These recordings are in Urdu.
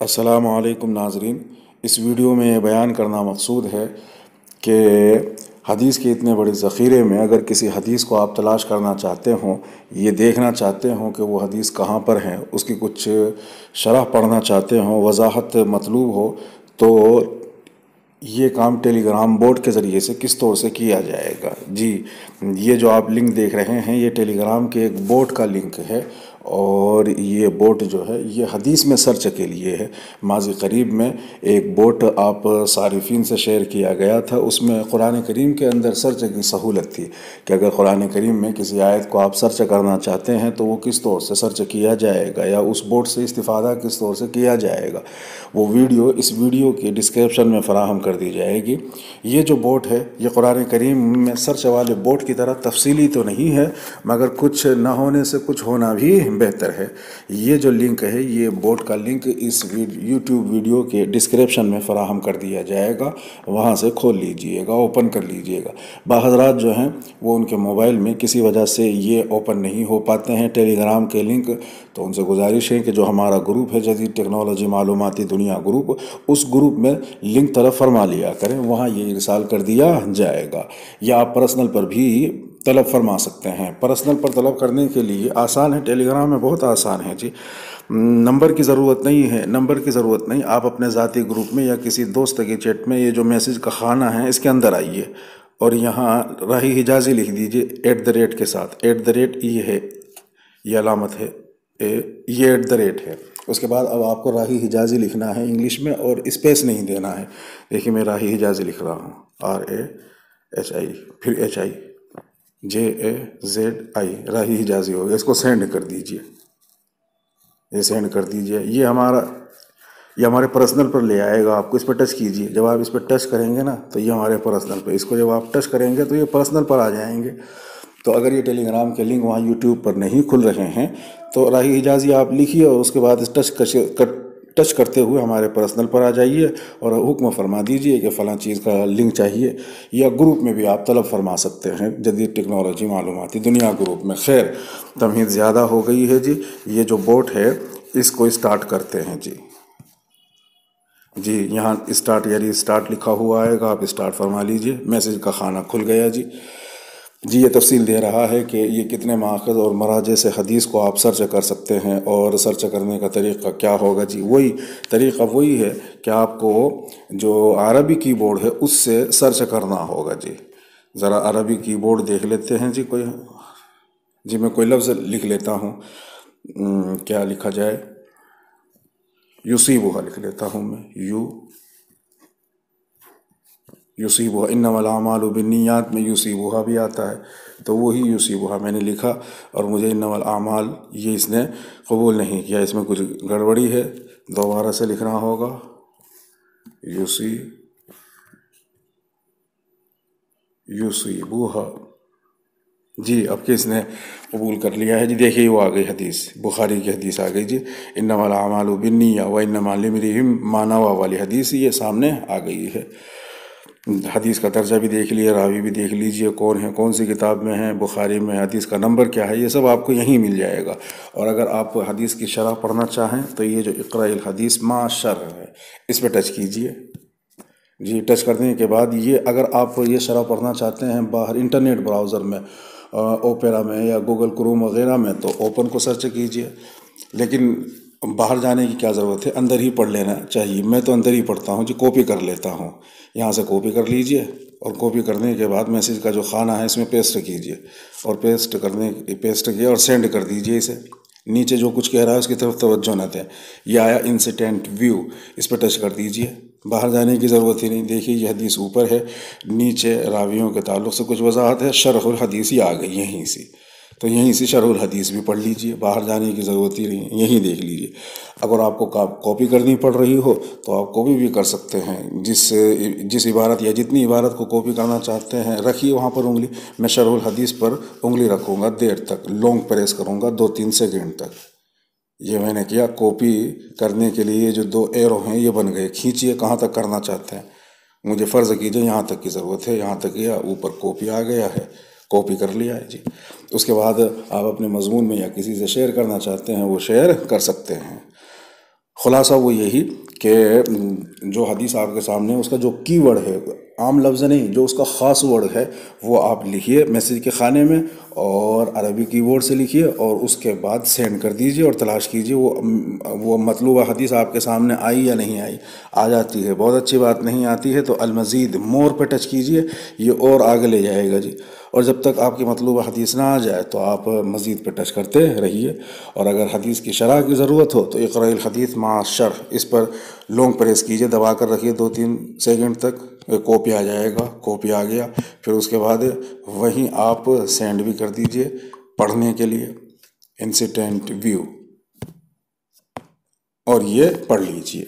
السلام علیکم ناظرین، اس ویڈیو میں یہ بیان کرنا مقصود ہے کہ حدیث کے اتنے بڑے ذخیرے میں اگر کسی حدیث کو آپ تلاش کرنا چاہتے ہوں، یہ دیکھنا چاہتے ہوں کہ وہ حدیث کہاں پر ہیں، اس کی کچھ شرح پڑھنا چاہتے ہوں، وضاحت مطلوب ہو، تو یہ کام ٹیلی گرام بوٹ کے ذریعے سے کس طور سے کیا جائے گا۔ جی، یہ جو آپ لنک دیکھ رہے ہیں یہ ٹیلی گرام کے ایک بوٹ کا لنک ہے، اور یہ بوٹ جو ہے یہ حدیث میں سرچ کے لیے ہے۔ ماضی قریب میں ایک بوٹ آپ صارفین سے شیئر کیا گیا تھا، اس میں قرآن کریم کے اندر سرچ کی سہولت تھی کہ اگر قرآن کریم میں کسی آیت کو آپ سرچ کرنا چاہتے ہیں تو وہ کس طور سے سرچ کیا جائے گا، یا اس بوٹ سے استفادہ کس طور سے کیا جائے گا۔ وہ ویڈیو اس ویڈیو کی ڈسکرپشن میں فراہم کر دی جائے گی۔ یہ جو بوٹ ہے یہ قرآن کریم میں سرچ والے بوٹ کی طرح تفصیلی تو نہیں ہے، مگر کچھ نہ ہونے سے کچھ ہونا بھی بہتر ہے۔ یہ جو لنک ہے یہ بوٹ کا لنک اس یوٹیوب ویڈیو کے ڈسکرپشن میں فراہم کر دیا جائے گا، وہاں سے کھول لیجئے گا، اوپن کر لیجئے گا۔ حضرات جو ہیں وہ ان کے موبائل میں کسی وجہ سے یہ اوپن نہیں ہو پاتے ہیں ٹیلی گرام کے لنک، تو ان سے گزارش ہے کہ جو ہمارا گروپ ہے جدید ٹیکنالوجی معلوماتی دنیا گروپ، اس گروپ میں لنک طرف فرما لیا کریں، وہاں یہ ارسال کر دیا جائے گا۔ یا آپ پرسنل پر بھی طلب فرما سکتے ہیں۔ پرسنل پر طلب کرنے کے لیے آسان ہے، ٹیلی گرام میں بہت آسان ہے جی۔ نمبر کی ضرورت نہیں، آپ اپنے ذاتی گروپ میں یا کسی دوست کے چیٹ میں یہ جو میسج کا خانہ ہے اس کے اندر آئیے، اور یہاں راہی حجازی لکھ دیجئے @ کے ساتھ، @ یہ ہے، یہ علامت ہے، یہ @ ہے۔ اس کے بعد اب آپ کو راہی حجازی لکھنا ہے انگلش میں، اور اسپیس نہیں دینا ہے۔ دیکھیے میں راہی حجازی لکھ رہا ہوں، RAHI، پھر HIJAZI، راہی حجازی ہو گیا۔ اس کو سینڈ کر دیجئے، یہ سینڈ کر دیجئے۔ یہ ہمارے پرسنل پر لے آئے گا آپ کو۔ اس پہ ٹچ کیجئے، جب آپ اس پہ ٹچ کریں گے نا تو یہ ہمارے پرسنل پہ، اس کو جب آپ ٹچ کریں گے تو یہ پرسنل پر آ جائیں گے۔ تو اگر یہ ٹیلی گرام کے لنک وہاں یوٹیوب پر نہیں کھل رہے ہیں تو راہی حجازی آپ لکھیے، اور اس کے بعد ٹچ کرتے ہوئے ہمارے پرسنل پر آ جائیے، اور حکم فرما دیجئے کہ فلاں چیز کا لنک چاہیے، یا گروپ میں بھی آپ طلب فرما سکتے ہیں، جدید ٹیکنالوجی معلوماتی دنیا گروپ میں۔ خیر، تمہید زیادہ ہو گئی ہے جی۔ یہ جو بوٹ ہے اس کو اسٹارٹ کرتے ہیں جی۔ یہاں اسٹارٹ لکھا ہوا آئے گا، آپ اسٹارٹ فرما لیجئے، میسج کا خانہ کھل گیا جی۔ یہ تفصیل دے رہا ہے کہ یہ کتنے مآخذ اور مراجع سے حدیث کو آپ سرچ کر سکتے ہیں، اور سرچ کرنے کا طریقہ کیا ہوگا جی۔ طریقہ وہی ہے کہ آپ کو جو عربی کی بورڈ ہے اس سے سرچ کرنا ہوگا جی۔ ذرا عربی کی بورڈ دیکھ لیتے ہیں جی۔ میں کوئی لفظ لکھ لیتا ہوں، کیا لکھا جائے، یصیبہ لکھ لیتا ہوں میں، یصیبہ، انما الاعمال بالنیات میں یصیبہ بھی آتا ہے، تو وہی یصیبہ میں نے لکھا، اور مجھے انما الاعمال یہ اس نے قبول نہیں کیا، اس میں کچھ گڑبڑی ہے، دوبارہ سے لکھنا ہوگا، یصیبہ جی۔ اب کہ اس نے قبول کر لیا ہے جی۔ دیکھیے وہ آ گئی حدیث، بخاری کی حدیث آ گئی جی، انما الاعمال بالنیۃ وانما لامرئ ما نویٰ والی حدیث یہ سامنے آ گئی ہے۔ حدیث کا درجہ بھی دیکھ لیے، راوی بھی دیکھ لیجئے کون ہے، کون سی کتاب میں ہے، بخاری میں حدیث کا نمبر کیا ہے، یہ سب آپ کو یہیں مل جائے گا۔ اور اگر آپ حدیث کی شرح پڑھنا چاہیں تو یہ جو اقرأ الحدیث ما شرح ہے، اس پہ ٹچ کیجئے جی۔ ٹچ کرنے کے بعد یہ اگر آپ یہ شرح پڑھنا چاہتے ہیں باہر انٹرنیٹ براؤزر میں، اوپیرا میں یا گوگل کروم وغیرہ میں، تو اوپن کو سرچ کیجئے، لیکن باہر جانے کی کیا ضرورت ہے، اندر ہی پڑھ لینا چاہیے۔ میں تو اندر ہی پڑھتا ہوں جی، کاپی کر لیتا ہوں، یہاں سے کاپی کر لیجئے، اور کاپی کرنے کے بعد میسج کا جو خانہ ہے اس میں پیسٹ کیجئے، اور پیسٹ کیا اور سینڈ کر دیجئے اسے۔ نیچے جو کچھ کہہ رہا ہے اس کی طرف توجہ نہ دیں، یہ آیا انسٹنٹ ویو، اس پہ ٹچ کر دیجئے، باہر جانے کی ضرورت ہی نہیں۔ دیکھیے یہ حدیث اوپر ہے، نیچے راویوں کے تعلق سے کچھ وضاحت ہے، شرح الحدیث ہی آ گئی یہیں سے، تو یہیں سے شرح الحدیث بھی پڑھ لیجئے، باہر جانے کی ضرورت ہی نہیں، یہیں دیکھ لیجئے۔ اگر آپ کو کاپی کرنی پڑ رہی ہو تو آپ کاپی بھی کر سکتے ہیں، جس عبارت یا جتنی عبارت کو کاپی کرنا چاہتے ہیں رکھیے وہاں پر انگلی۔ میں شرح الحدیث پر انگلی رکھوں گا دیر تک، لونگ پریس کروں گا 2-3 سیکنڈ تک۔ یہ میں نے کیا، کاپی کرنے کے لیے جو 2 ایرو ہیں یہ بن گئے، کھینچیے کہاں تک کرنا چاہتے ہیں، مجھے فرض کیجئے یہاں تک کی ضرورت ہے، یہاں تک کیا، اوپر کاپی آ گیا ہے، کاپی کر لیا ہے جی۔ اس کے بعد آپ اپنے مضمون میں یا کسی سے شیئر کرنا چاہتے ہیں وہ شیئر کر سکتے ہیں۔ خلاصہ وہ یہی کہ جو حدیث آپ کے سامنے اس کا جو کی ورڈ ہے، عام لفظ نہیں، جو اس کا خاص ورڈ ہے وہ آپ لکھیے میسیج کے خانے میں، اور عربی کی ورڈ سے لکھیے، اور اس کے بعد سینڈ کر دیجیے اور تلاش کیجیے وہ مطلوبہ حدیث آپ کے سامنے آئی یا نہیں آئی۔ آ جاتی ہے بہت اچھی بات، نہیں آتی ہے تو المزید مور پہ ٹچ کیجیے، یہ اور آگے لے جائے گا جی۔ اور جب تک آپ کی مطلوبہ حدیث نہ آ جائے تو آپ مزید پہ ٹچ کرتے رہیے، اور اگر حدیث کی شرح کی ضرورت ہو تو اقرأ الحدیث مع الشرح، اس پر لونگ پریس کیجیے، دبا کر رکھیے 2-3 سیکنڈ تک، کاپی آ جائے گا۔ کاپی آ گیا پھر اس کے بعد وہیں آپ سینڈ بھی کر دیجیے پڑھنے کے لیے، انسٹنٹ ویو، اور یہ پڑھ لیجیے۔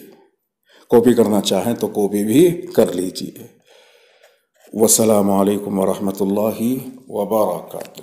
کاپی کرنا چاہیں تو کاپی بھی کر لیجیے۔ والسلام علیکم ورحمۃ اللہ وبرکاتہ۔